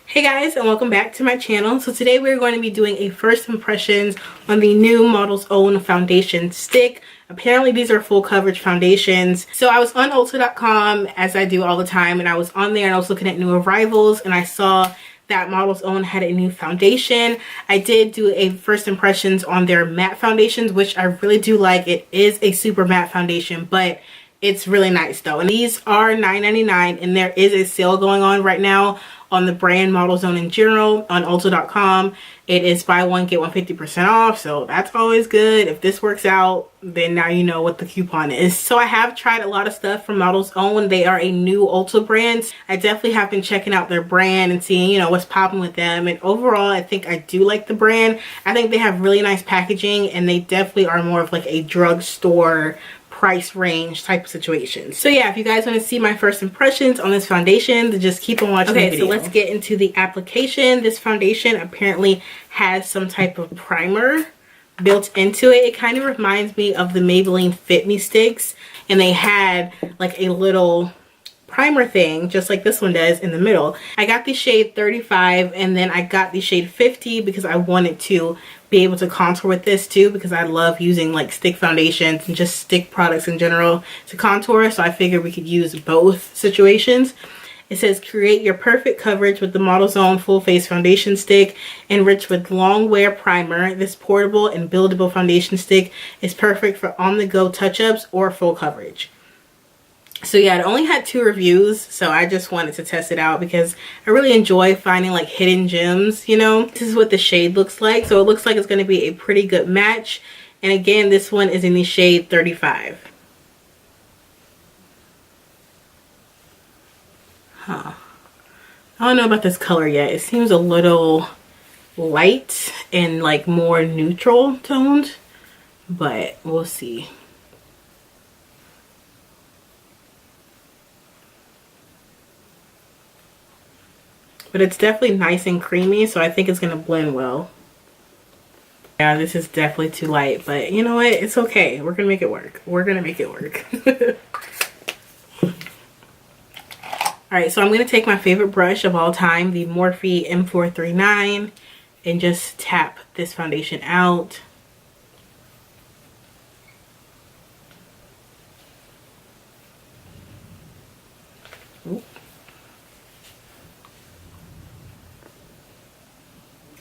Hey guys, and welcome back to my channel. So today we're going to be doing a first impressions on the new Model's Own foundation stick. Apparently these are full coverage foundations. So I was on Ulta.com, as I do all the time, and I was on there and I was looking at new arrivals, and I saw that Model's Own had a new foundation. I did do a first impressions on their matte foundations, which I really do like. It is a super matte foundation, but it's really nice though. And these are $9.99, and there is a sale going on right now on the brand Model's Own in general on Ulta.com. It is buy one get one 50% off, so that's always good. If this works out, then now you know what the coupon is. So I have tried a lot of stuff from Model's Own. They are a new Ulta brand. I definitely have been checking out their brand and seeing, you know, what's popping with them. And overall, I think I do like the brand. I think they have really nice packaging, and they definitely are more of like a drugstore price range type of situation. So yeah, if you guys want to see my first impressions on this foundation, then just keep on watching the video. So let's get into the application. This foundation apparently has some type of primer built into it. It kind of reminds me of the Maybelline Fit Me sticks, and they had like a little primer thing just like this one does in the middle. I got the shade 35, and then I got the shade 50 because I wanted to be able to contour with this too, because I love using like stick foundations and just stick products in general to contour. So I figured we could use both situations. It says create your perfect coverage with the Model's Own full face foundation stick enriched with long wear primer. This portable and buildable foundation stick is perfect for on the go touch-ups or full coverage. So yeah, it only had 2 reviews, so I just wanted to test it out because I really enjoy finding like hidden gems, you know. This is what the shade looks like. So it looks like it's going to be a pretty good match. And again, this one is in the shade 35. I don't know about this color yet. It seems a little light and like more neutral toned, but we'll see. But it's definitely nice and creamy, so I think it's going to blend well. Yeah, this is definitely too light, but you know what? It's okay. We're going to make it work. We're going to make it work. Alright, so I'm going to take my favorite brush of all time, the Morphe M439, and just tap this foundation out.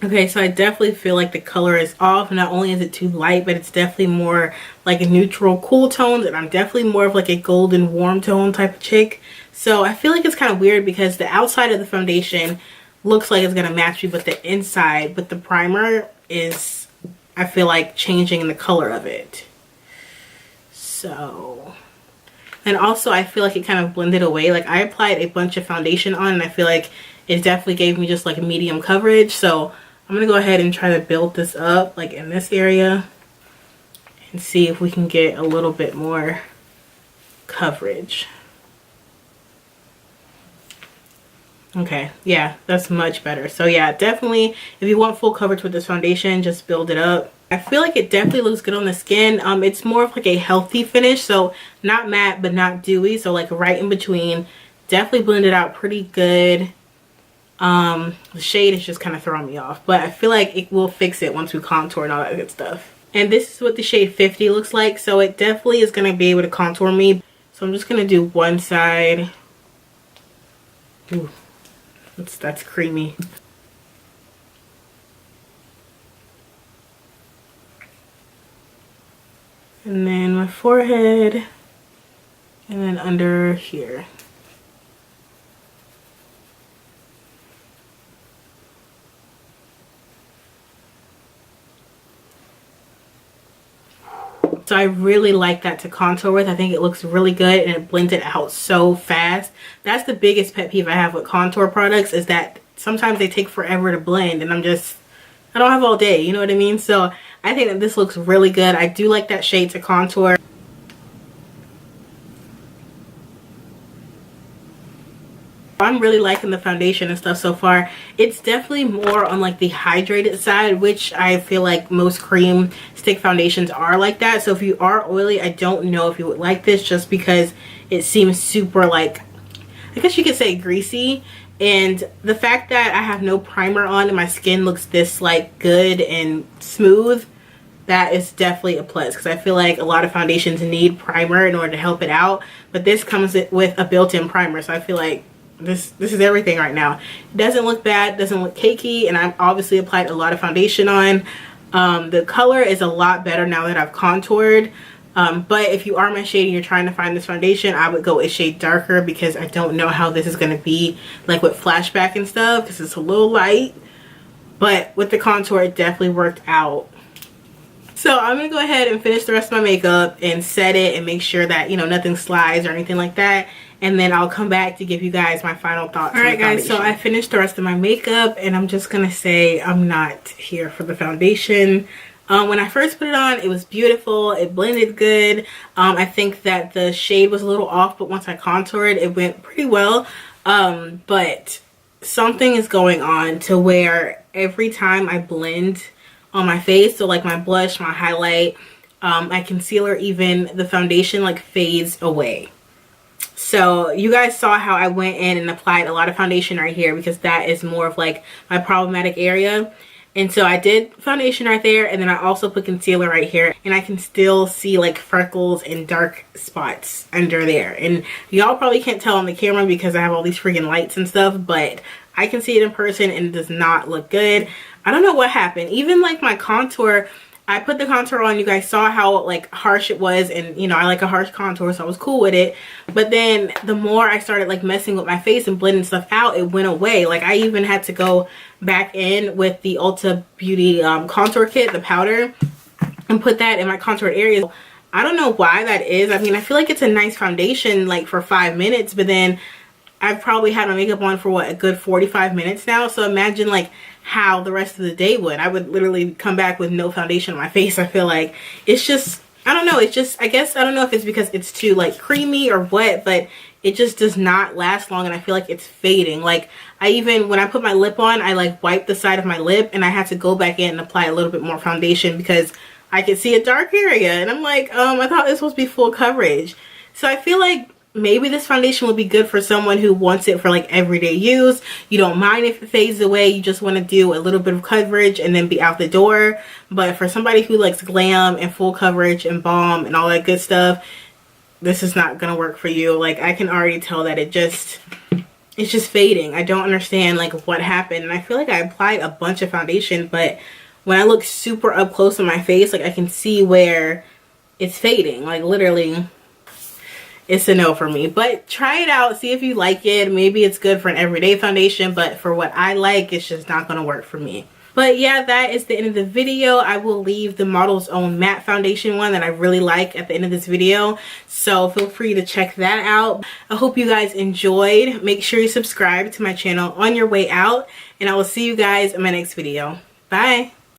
Okay, so I definitely feel like the color is off. Not only is it too light, but it's definitely more like a neutral cool tones, and I'm definitely more of like a golden warm tone type of chick. So I feel like it's kind of weird because the outside of the foundation looks like it's going to match me, but the inside with the primer is, I feel like, changing the color of it. So, and also I feel like it kind of blended away. Like I applied a bunch of foundation on, and I feel like it definitely gave me just like a medium coverage. So I'm going to go ahead and try to build this up like in this area and see if we can get a little bit more coverage. Okay, yeah, that's much better. So yeah, definitely if you want full coverage with this foundation, just build it up. I feel like it definitely looks good on the skin. It's more of like a healthy finish, so not matte but not dewy, so like right in between. Definitely blended out pretty good. The shade is just kind of throwing me off, but I feel like it will fix it once we contour and all that good stuff. And this is what the shade 50 looks like, so it definitely is going to be able to contour me. So I'm just going to do one side. Ooh, that's creamy. And then my forehead, and then under here. So I really like that to contour with. I think it looks really good, and it blends it out so fast. That's the biggest pet peeve I have with contour products, is that sometimes they take forever to blend, and I don't have all day, you know what I mean? So I think that this looks really good. I do like that shade to contour. I'm really liking the foundation and stuff so far. It's definitely more on like the hydrated side, which I feel like most cream stick foundations are like that. So if you are oily, I don't know if you would like this, just because it seems super, like, I guess you could say greasy, And the fact that I have no primer on and my skin looks this like good and smooth, that is definitely a plus, because I feel like a lot of foundations need primer in order to help it out, but this comes with a built-in primer, so I feel like this is everything right now. It doesn't look bad, doesn't look cakey, and I've obviously applied a lot of foundation on. The color is a lot better now that I've contoured. But if you are my shade and you're trying to find this foundation, I would go a shade darker, because I don't know how this is going to be like with flashback and stuff, because it's a little light. But with the contour, it definitely worked out. So I'm going to go ahead and finish the rest of my makeup and set it and make sure that, you know, nothing slides or anything like that. And then I'll come back to give you guys my final thoughts. Alright guys, so I finished the rest of my makeup, and I'm just going to say I'm not here for the foundation. When I first put it on, it was beautiful. It blended good. I think that the shade was a little off, but once I contoured, it went pretty well. But something is going on to where every time I blend on my face, so like my blush, my highlight, my concealer, even the foundation like fades away. So you guys saw how I went in and applied a lot of foundation right here, because that is more of like my problematic area. And so I did foundation right there, and then I also put concealer right here, and I can still see like freckles and dark spots under there. And y'all probably can't tell on the camera because I have all these freaking lights and stuff, but I can see it in person and it does not look good. I don't know what happened. Even like my contour, I put the contour on, you guys saw how like harsh it was, and you know, I like a harsh contour, so I was cool with it. But then the more I started like messing with my face and blending stuff out, it went away. Like I even had to go back in with the Ulta Beauty contour kit, the powder, and put that in my contoured areas. I don't know why that is. I mean, I feel like it's a nice foundation like for 5 minutes, but then I've probably had my makeup on for what, a good 45 minutes now. So imagine like how the rest of the day would. I would literally come back with no foundation on my face. I feel like it's just, I don't know, it's just, I guess, I don't know if it's because it's too like creamy or what, but it just does not last long, and I feel like it's fading. Like I even, when I put my lip on, I like wiped the side of my lip, and I had to go back in and apply a little bit more foundation because I could see a dark area, and I'm like, I thought this was supposed to be full coverage. So I feel like maybe this foundation will be good for someone who wants it for like everyday use. You don't mind if it fades away, you just want to do a little bit of coverage and then be out the door. But for somebody who likes glam and full coverage and balm and all that good stuff, this is not gonna work for you. Like I can already tell that it's just fading. I don't understand like what happened, and I feel like I applied a bunch of foundation, but when I look super up close on my face, like I can see where it's fading. Like literally, it's a no for me. But try it out, see if you like it. Maybe it's good for an everyday foundation, but for what I like, it's just not gonna work for me. But yeah, that is the end of the video. I will leave the Model's Own matte foundation one that I really like at the end of this video, so feel free to check that out. I hope you guys enjoyed. Make sure you subscribe to my channel on your way out, and I will see you guys in my next video. Bye.